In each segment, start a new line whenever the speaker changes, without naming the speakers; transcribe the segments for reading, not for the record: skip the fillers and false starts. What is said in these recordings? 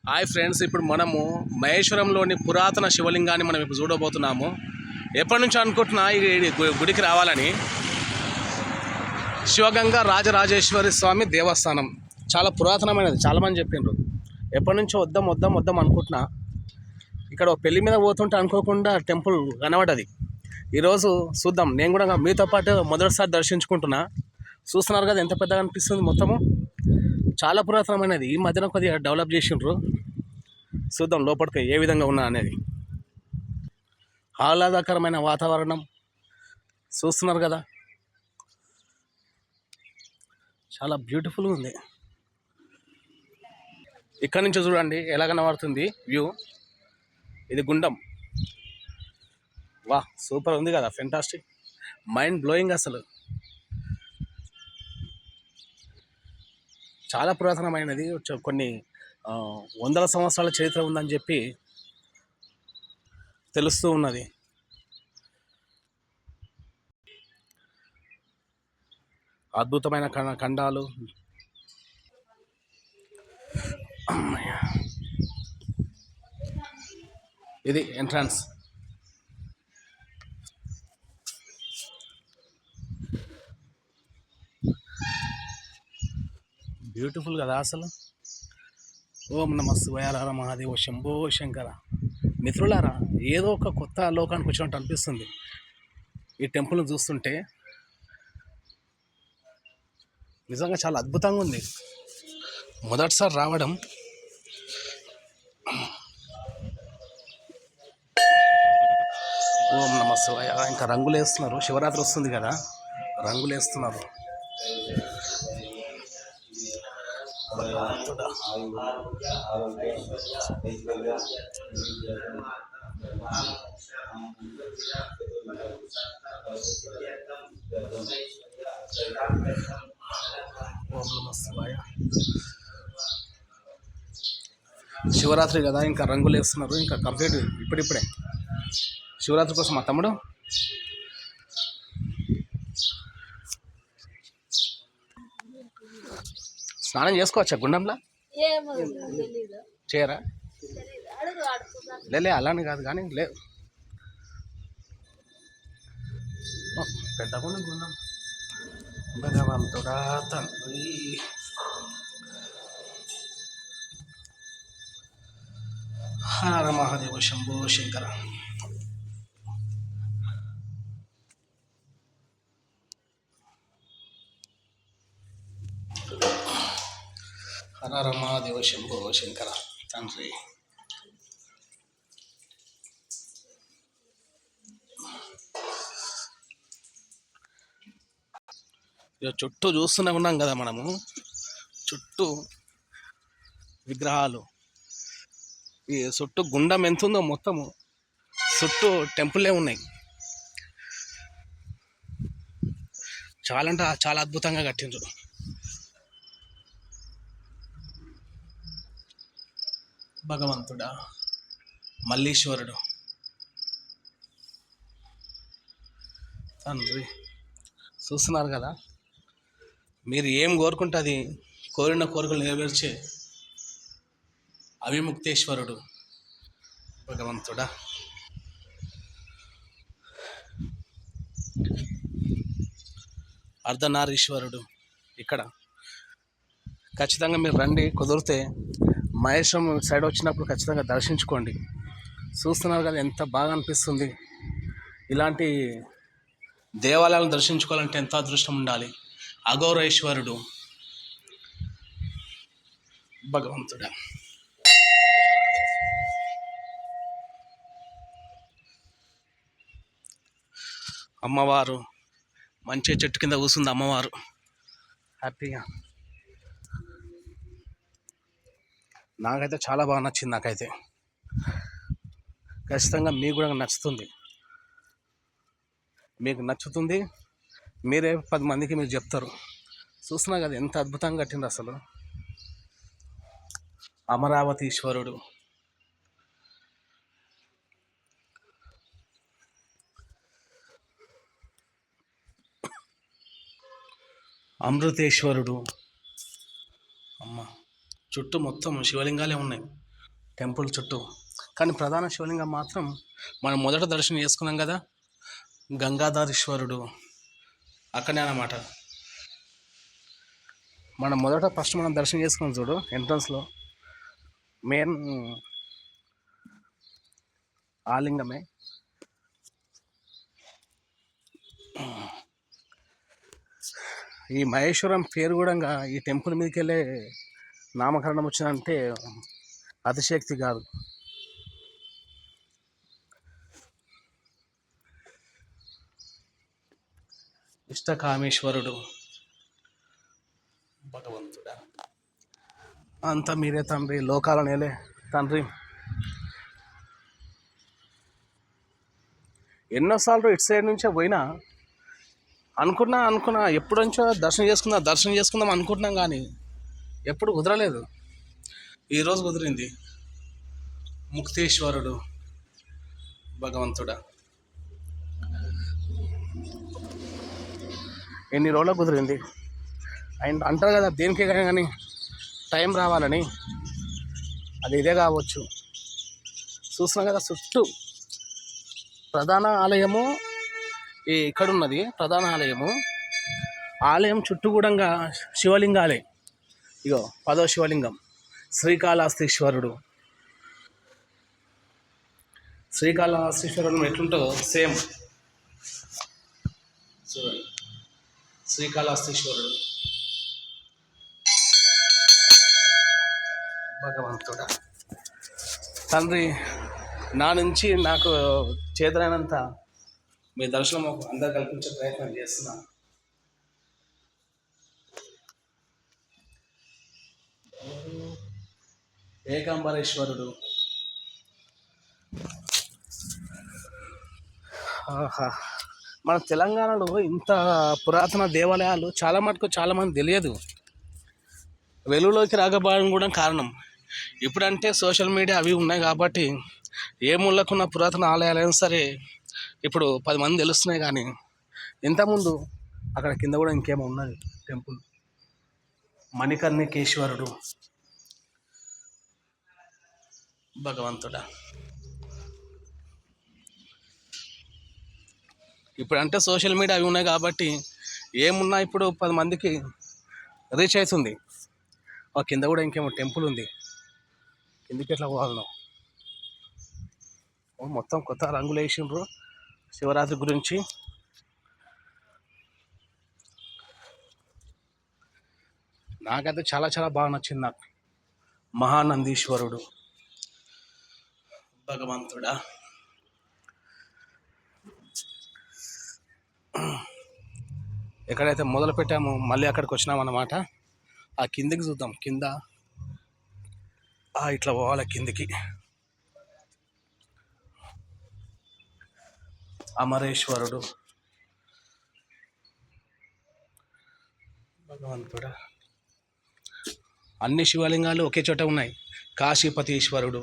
Hi friends, ఇప్పుడు మనము మహేశ్వరంలోని పురాతన శివలింగాన్ని మనం ఇప్పుడు చూడబోతున్నాము. ఎప్పటి నుంచో అనుకుంటున్నా ఈ గుడికి రావాలని. శివగంగా రాజరాజేశ్వరి స్వామి దేవస్థానం చాలా పురాతనమైనది, చాలామంది చెప్పిండ్రు. ఎప్పటి నుంచో వద్దాం వద్దాం వద్దాం అనుకుంటున్నా. ఇక్కడ పెళ్లి మీద పోతుంటే అనుకోకుండా టెంపుల్ కనబడ్డది. ఈరోజు చూద్దాం. నేను కూడా మీతో పాటు మొదటిసారి దర్శించుకుంటున్నా. చూస్తున్నారు కదా ఎంత పెద్దగా అనిపిస్తుంది. మొత్తము చాలా పురాతనమైనది. ఈ మధ్యన కొద్దిగా డెవలప్ చేసిండ్రు. చూద్దాం లోపలికి ఏ విధంగా ఉన్నా అనేది. ఆహ్లాదకరమైన వాతావరణం చూస్తున్నారు కదా, చాలా బ్యూటిఫుల్గా ఉంది. ఇక్కడ నుంచి చూడండి ఎలా కనబడుతుంది వ్యూ. ఇది గుండం. వా, సూపర్ ఉంది కదా, ఫెంటాస్టిక్, మైండ్ బ్లోయింగ్. అసలు చాలా పురాతనమైనది. కొన్ని వందల సంవత్సరాల చరిత్ర ఉందని చెప్పి తెలుస్తూ ఉన్నది. అద్భుతమైన ఖండాలు. ఇది ఎంట్రన్స్. బ్యూటిఫుల్ కదా అసలు. ఓం నమ శివాయ, హర మహాదేవ, శంభో శంకర. మిత్రులారా, ఏదో ఒక కొత్త లోకానికి వచ్చినట్టు అనిపిస్తుంది ఈ టెంపుల్ని చూస్తుంటే. నిజంగా చాలా అద్భుతంగా ఉంది. మొదటిసారి రావడం. ఓం నమ శివాయ. ఇంకా రంగులు వేస్తున్నారు, శివరాత్రి వస్తుంది కదా, రంగులు వేస్తున్నారు. ఓం నమ శివాయ. శివరాత్రి కదా, ఇంకా రంగులు వేస్తున్నారు. ఇంకా కంప్లీట్ ఇప్పుడిప్పుడే శివరాత్రి కోసం మా తమ్ముడు స్నానం చేసుకోవచ్చా గుండంలా? చేయరా? లే అలానే కాదు కానీ లేదు, పెద్దకుండా గుండం. భగవంతుడా తండ్రి. హర మహాదేవ, శంభో శంకర. హర మహాదేవ, శంభో శంకర తండ్రి. ఇక చుట్టూ చూస్తూనే ఉన్నాం కదా మనము. చుట్టూ విగ్రహాలు. ఈ చుట్టూ గుండం ఎంత ఉందో మొత్తము చుట్టూ టెంపుల్లే ఉన్నాయి. చాలా అంటే చాలా అద్భుతంగా కట్టిండ్రు. భగవంతుడా, మల్లీశ్వరుడు తండ్రి. చూస్తున్నారు కదా, మీరు ఏం కోరుకుంటే అది కోరిన కోరికలు నెరవేర్చే అవిముక్తేశ్వరుడు భగవంతుడా. అర్ధనారీశ్వరుడు. ఇక్కడ ఖచ్చితంగా మీరు రండి, కుదిరితే మహేశ్వరం సైడ్ వచ్చినప్పుడు ఖచ్చితంగా దర్శించుకోండి. చూస్తున్నారు కదా ఎంత బాగా అనిపిస్తుంది. ఇలాంటి దేవాలయాలను దర్శించుకోవాలంటే ఎంత అదృష్టం ఉండాలి. అఘోరేశ్వరుడు భగవంతుడా. అమ్మవారు మంచి చెట్టు కింద కూర్చుంది అమ్మవారు హ్యాపీగా. నాకైతే చాలా బాగా నచ్చింది. నాకైతే ఖచ్చితంగా మీకు కూడా నచ్చుతుంది. మీకు నచ్చుతుంది, మీరే 10 మందికి మీరు చెప్తారు. చూస్తున్నా కదా ఎంత అద్భుతంగా కట్టింది అసలు. అమరావతీశ్వరుడు, అమృతేశ్వరుడు. అమ్మ చుట్టూ మొత్తం శివలింగాలే ఉన్నాయి. టెంపుల్ చుట్టూ. కానీ ప్రధాన శివలింగం మాత్రం మనం మొదట దర్శనం చేసుకున్నాం కదా, గంగాధరీశ్వరుడు అక్కడే అన్నమాట. మనం మొదట ఫస్ట్ మనం దర్శనం చేసుకున్నాం చూడు ఎంట్రన్స్లో, మెయిన్ ఆ లింగమే. ఈ మహేశ్వరం పేరు కూడా ఈ టెంపుల్ మీదకి వెళ్ళే నామకరణం వచ్చిందంటే అతిశక్తి కాదు. ఇష్టకామేశ్వరుడు భగవంతుడా, అంతా మీరే తండ్రి, లోకాల నేలే తండ్రి. ఎన్నోసార్లు ఇటు సైడ్ నుంచే పోయినా అనుకున్నా ఎప్పుడుంచో దర్శనం చేసుకుందాం అనుకుంటున్నాం, కానీ ఎప్పుడు కుదరలేదు. ఈరోజు కుదిరింది. ముక్తేశ్వరుడు భగవంతుడా, ఎన్ని రోజులకు కుదిరింది. ఆయన అంటారు కదా దేనికే కానీ టైం రావాలని, అది ఇదే కావచ్చు. చూస్తున్నాం కదా చుట్టూ ప్రధాన ఆలయము ఇక్కడున్నది. ప్రధాన ఆలయం చుట్టూ కూడా శివలింగాలే. ఇగో 10వ శివలింగం శ్రీకాళహస్తీశ్వరుడు. శ్రీకాళహస్తీశ్వరుడు ఎట్లుంటుందో సేమ్ చూడండి. శ్రీకాళహస్తీశ్వరుడు భగవంతుడా, తండ్రి నా నుంచి నాకు చేతనైనంత మీ దర్శనం అందరు కల్పించే ప్రయత్నం చేస్తున్నాను. ఏకాంబరేశ్వరుడు, ఆహా, మన తెలంగాణలో ఇంత పురాతన దేవాలయాలు చాలా మటుకు చాలామంది తెలియదు. వెలుగులోకి రాకపోవడం కూడా కారణం ఇప్పుడంటే సోషల్ మీడియా అవి ఉన్నాయి కాబట్టి ఏ మూలకున్న పురాతన ఆలయాలైనా సరే ఇప్పుడు 10 మంది తెలుస్తున్నాయి. కానీ ఇంతకుముందు అక్కడ కింద కూడా ఇంకేమో ఉన్నది టెంపుల్. మణికర్ణికేశ్వరుడు భగవంతుడా, ఇప్పుడు అంటే సోషల్ మీడియా అవి ఉన్నాయి కాబట్టి ఏమున్నా ఇప్పుడు 10 మందికి రీచ్ అవుతుంది. కింద కూడా ఇంకేమో టెంపుల్ ఉంది, కిందికి ఎట్లా పోవాలను. మొత్తం కొత్త రంగులు వేసిండ్రు శివరాత్రి గురించి. నాకైతే చాలా చాలా బాగా నచ్చింది. నాకు మహానందీశ్వరుడు భగవంతుడా, ఎక్కడైతే మొదలు పెట్టామో మళ్ళీ అక్కడికి వచ్చినాం అన్నమాట. ఆ కిందికి చూద్దాం. కింద ఇట్లా పోవాలి కిందికి. అమరేశ్వరుడు భగవంతుడా, అన్ని శివలింగాలు ఒకే చోట ఉన్నాయి. కాశీపతీశ్వరుడు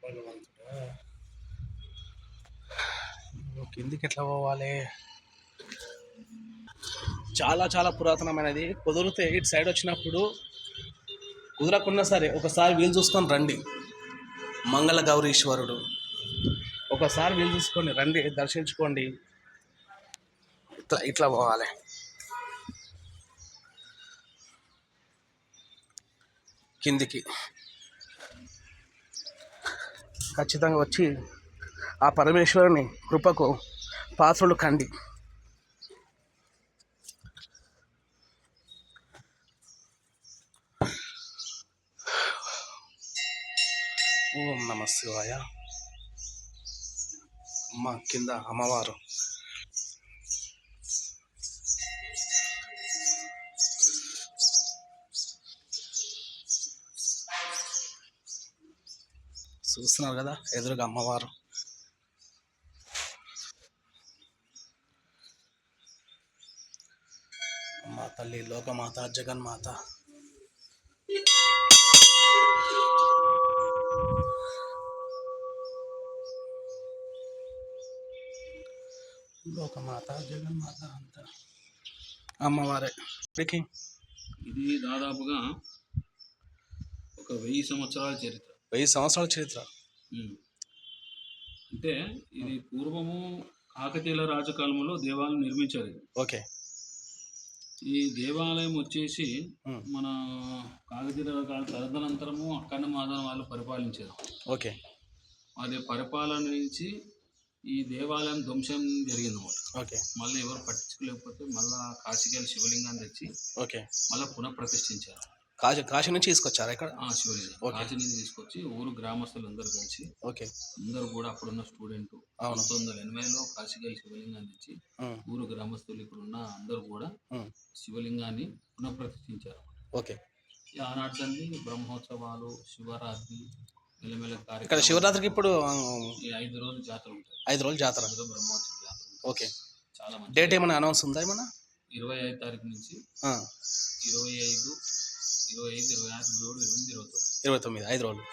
భగవంతుడా, కిందికి ఎట్లా పోవాలి. చాలా చాలా పురాతనమైనది. కుదిరితే ఇటు సైడ్ వచ్చినప్పుడు, కుదరకున్నా సరే ఒకసారి వీలు చూసుకొని రండి. మంగళ గౌరీశ్వరుడు ఒకసారి వీలు చూసుకొని రండి, దర్శించుకోండి. ఇట్లా పోవాలి. కిందికి ఖచ్చితంగా వచ్చి ఆ పరమేశ్వరుని కృపకు పాత్రలు కండి. ఓం నమ శివాయ. అమ్మ కింద అమ్మవారు. చూస్తున్నారు కదా ఎదురుగా అమ్మవారు. అమ్మ తల్లి లోకమాత జగన్మాత. లోకమాత జగన్మాత అంతా అమ్మవారే.
ఇది దాదాపుగా ఒక 1000 సంవత్సరాల చరిత్ర.
1000 సంవత్సరాల చరిత్ర.
ఉమ్. అంటే ఇది పూర్వము కాకతీయుల రాజకాలంలో దేవాలయం నిర్మించారు ఇది.
ఓకే.
ఈ దేవాలయం వచ్చేసి
ఉమ్.
మన కాకతీయుల తదనంతరము అక్కన్న మాదన వాళ్ళు పరిపాలించారు.
ఓకే.
అదే పరిపాలన నుంచి ఈ దేవాలయం ధ్వంసం జరిగిందన్నమాట.
ఓకే.
మళ్ళీ ఎవరు పట్టించుకోలేకపోతే మళ్ళీ కాశీకెళ్ళి శివలింగాన్ని తెచ్చి
ఓకే.
మళ్ళీ పునఃప్రతిష్ఠించారు.
కాశీ నుంచి తీసుకొచ్చారా ఇక్కడ?
శివలింగం
ఓకే.
కాశీ నుంచి తీసుకొచ్చి ఊరు గ్రామస్తులు అందరూ కలిసి
ఓకే.
అందరూ కూడా అప్పుడున్న స్టూడెంట్
అవును.
1980లో కాశీకెళ్ళి శివలింగాన్ని తెచ్చి
ఉమ్.
ఊరు గ్రామస్తులు ఇప్పుడున్న అందరూ కూడా
ఉమ్.
శివలింగాన్ని పునఃప్రతిష్ఠించారు.
ఓకే.
ఈ ఆనాటి బ్రహ్మోత్సవాలు, శివరాత్రి, మెల్లమెల్ల
ఇక్కడ
కార్యక్రమాలు.
శివరాత్రికి ఇప్పుడు
ఈ 5 రోజులు జాతర ఉంటుంది.
5 రోజులు జాతర.
బ్రహ్మోత్సవ జాతర ఉంటుంది.
ఓకే.
చాలా మంచి
డేట్ ఏమైనా అనౌన్స్ ఉందా ఏమన్నా?
25 తారీఖు నుంచి 25, 25, 26, 27, 28,
29 5 రోజులు.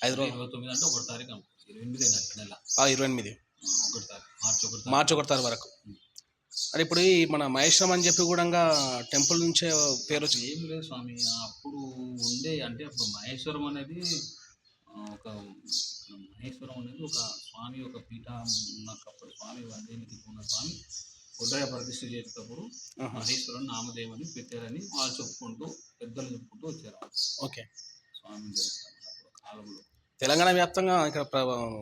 5 రోజులు
29 అంటే 1 తారీఖు అనుకో. 28 నెల
28
1 తారీఖు
మార్చి 1 తారీఖు వరకు. అంటే ఇప్పుడు ఈ మన మహేశ్వరం అని చెప్పి కూడా టెంపుల్ నుంచే పేరు వచ్చింది.
ఏం లేదు స్వామి, అప్పుడు ఉండే అంటే అప్పుడు మహేశ్వరం అనేది ఒక మహేశ్వరం అనేది ఒక స్వామి, ఒక పీఠ ఉన్నప్పుడు స్వామి వందేనికి ఉన్న స్వామి ఉదయ ప్రతిష్ఠ చేసేటప్పుడు మహేశ్వరం నామదేవని పెట్టారని వాళ్ళు చెప్పుకుంటూ పెద్దలు చెప్పుకుంటూ వచ్చారు.
ఓకే.
స్వామి కాలంలో
తెలంగాణ వ్యాప్తంగా ఇక్కడ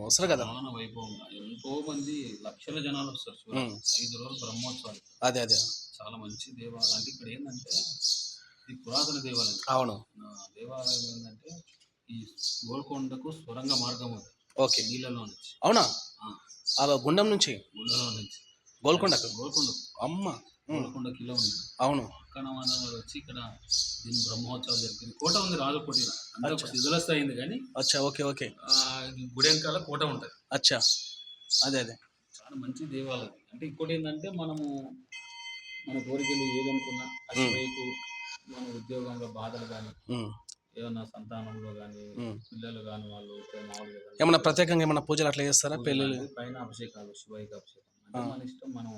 వస్తారు కదా,
చాలా వైభవంగా ఎంతో మంది లక్షల జనాలు వస్తారు. 5 రోజులు బ్రహ్మోత్సవాలు.
అదే అదే
చాలా మంచి దేవాలయం. అంటే ఇక్కడ ఏంటంటే ఇది పురాతన దేవాలయం.
అవును.
దేవాలయం ఏంటంటే ఈ గోల్కొండకు సొరంగ మార్గం ఉంది.
ఓకే.
నీళ్ళలో నుంచి.
అవునా? గుండం నుంచి గోల్కొండకు. అమ్మ
గోల్కొండ కిలో ఉంది.
అవును.
పక్కన వాళ్ళు వచ్చి ఇక్కడ దీని బ్రహ్మోత్సవాలు జరిగింది. కోట ఉంది రాజకోట. అందరూ శిథిలస్థ అయింది కానీ.
అచ్చా. ఓకే. ఓకే.
గుడి వెనకాల కోట ఉంటుంది.
అచ్చా. అదే అదే
చాలా మంచి దేవాలయం. అంటే ఇంకోటి ఏంటంటే మనము మన కోరికలు ఏదనుకున్నా అశివయ్యకు మన ఉద్యోగంలో బాధలు కానీ ఏమన్నా సంతానంలో కానీ పిల్లలు కానీ వాళ్ళు మామూలుగా
ఏమన్నా ప్రత్యేకంగా ఏమన్నా పూజలు అట్లా చేస్తారా? పెళ్ళిళ్ళు
పైన అభిషేకాలు, శివయ్యకి అభిషేకం అంటే మన ఇష్టం. మనం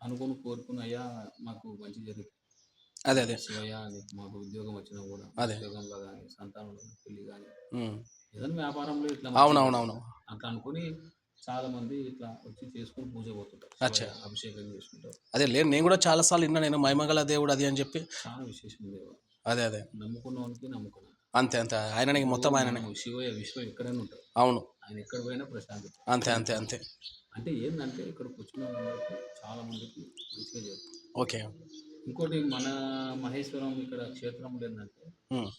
అనుకుని కోరుకున్న అయ్యా మాకు మంచి జరుగుతుంది.
అదే అదే
శివయ్య మాకు ఉద్యోగం వచ్చినా కూడా ఉద్యోగంలో కానీ సంతానంలో పెళ్లి కానీ ఏదైనా వ్యాపారంలో ఇట్లా
అవునవునవును
అట్లా అనుకుని చాలా మంది ఇట్లా వచ్చి చేసుకుని పూజ పోతుంటారు. అభిషేకం చేసుకుంటారు.
అదే లేదు, నేను కూడా చాలా సార్లు విన్నా. నేను మహిమగల దేవుడు అది అని చెప్పి
చాలా విశేషం దేవాలయం.
అదే అదే
నమ్ముకున్న వాళ్ళకి నమ్ముకున్నాను.
అంతే అంతే. ఆయననే మొత్తం ఆయననే.
శివయ్య విశ్వం ఎక్కడైనా ఉంటారు.
అవును.
ఆయన ఎక్కడ పోయినా ప్రశాంతత.
అంతే అంతే అంతే.
అంటే ఏంటంటే ఇక్కడికి వచ్చిన వాళ్ళకి చాలా మందికి మంచిగా చేస్తారు.
ఓకే.
ఇంకోటి మన మహేశ్వరం ఇక్కడ క్షేత్రంలో ఏంటంటే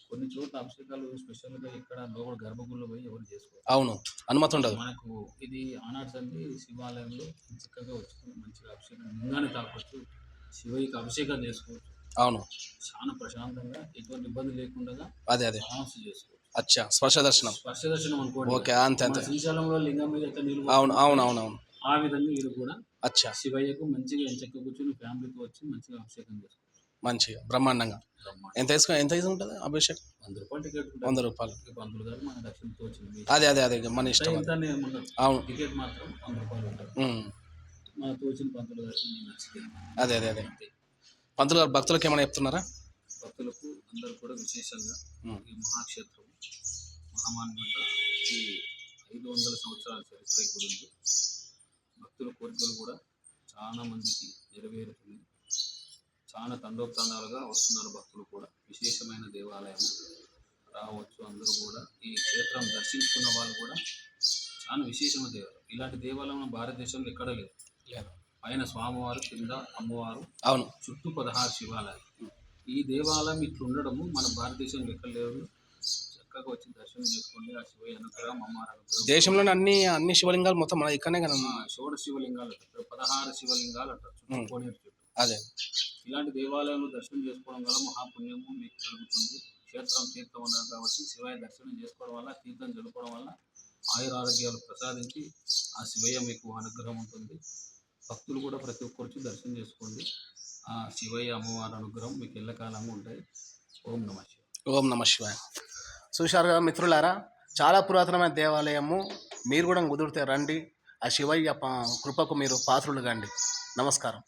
కొన్ని చోట్ల అభిషేకాలు స్పెషల్గా ఇక్కడ లోపల గర్భగుడిలో పోయి ఎవరు చేసుకోవాలి.
అవును, అనుమతి ఉండదు.
మనకు ఇది ఆనాటి అండి శివాలయంలో చక్కగా వచ్చి మంచిగా అభిషేకం లింగాన్ని తాకొచ్చు, శివయ్యకి అభిషేకం చేసుకోవచ్చు.
అవును.
చాలా ప్రశాంతంగా ఎటువంటి ఇబ్బంది లేకుండా
అదే అదే
చేసుకోవచ్చు.
అచ్చా. స్పర్శ దర్శనం
అనుకోండి.
ఓకే. అంతే అంతే.
శ్రీశైలంలో లింగం మీద ఎట్లా నీళ్ళు.
అవును అవును అవును అవును.
ఆ విధంగా వీళ్ళు కూడా
అచ్చా
శివయ్యకు మంచిగా ఎంచక్క కూర్చొని ఫ్యామిలీతో వచ్చి మంచిగా అభిషేకం చేసుకోవచ్చు.
మంచిగా బ్రహ్మాండంగా. ఎంత ఉంటుంది అభిషేకం?
100 రూపాయలు టికెట్.
100 రూపాయలు.
పంతులు గారు మన దక్షిణతో వచ్చింది.
అదే అదే అదే మన ఇష్టం.
అవును. టికెట్ మాత్రం 100 రూపాయలు ఉంటుంది. మనతో వచ్చిన పంతులు గారికి నచ్చింది.
అదే అదే అదే. పంతులు గారు భక్తులకు ఏమైనా చెప్తున్నారా?
భక్తులకు అందరూ కూడా విశేషంగా ఈ మహాక్షేత్రం మహామాన్యత ఈ 500 సంవత్సరాల చరిత్ర గుడి ఉంది. భక్తుల కోరికలు కూడా చాలా మందికి నెరవేరుతుంది. చాలా తండోపతండాలుగా వస్తున్నారు భక్తులు కూడా. విశేషమైన దేవాలయం రావచ్చు. అందరూ కూడా ఈ క్షేత్రం దర్శించుకున్న వాళ్ళు కూడా చాలా విశేషమైన దేవాలయం. ఇలాంటి దేవాలయం భారతదేశంలో ఎక్కడ లేదు. పైన స్వామివారు, కింద అమ్మవారు, అవును, చుట్టూ 16 శివాలయాలు. ఈ దేవాలయం ఇట్లా ఉండడము మన భారతదేశంలో ఎక్కడ లేదు. చక్కగా వచ్చి దర్శనం చేసుకోండి. ఆ శివయ్య అనుగ్రహం, అమ్మవారి అనుగ్రహం.
దేశంలోని అన్ని శివలింగాలు మొత్తం మన ఇక్కడనే కదా.
16 శివలింగాలు అంటారు, 16 శివలింగాలు అంటారు కోనేరు చుట్టూ.
అదే
ఇలాంటి దేవాలయంలో దర్శనం చేసుకోవడం వల్ల మహాపుణ్యము మీకు కలుగుతుంది. క్షేత్రం తీర్థం ఉన్నారు కాబట్టి శివయ్య దర్శనం చేసుకోవడం వల్ల, తీర్థం జరుపుకోవడం వల్ల ఆయురారోగ్యాలు ప్రసాదించి ఆ శివయ్య మీకు అనుగ్రహం ఉంటుంది. భక్తులు కూడా ప్రతి ఒక్కరికి దర్శనం చేసుకోండి. ఆ శివయ్య అమ్మవారి అనుగ్రహం మీకు ఎల్లకాలంగా ఉంటాయి. ఓం నమ శివాయ.
ఓం నమ శివాయ. చూశారుగా మిత్రులారా, చాలా పురాతనమైన దేవాలయము. మీరు కూడా కుదిరితే రండి. ఆ శివయ్య కృపకు మీరు పాత్రులు కండి. నమస్కారం.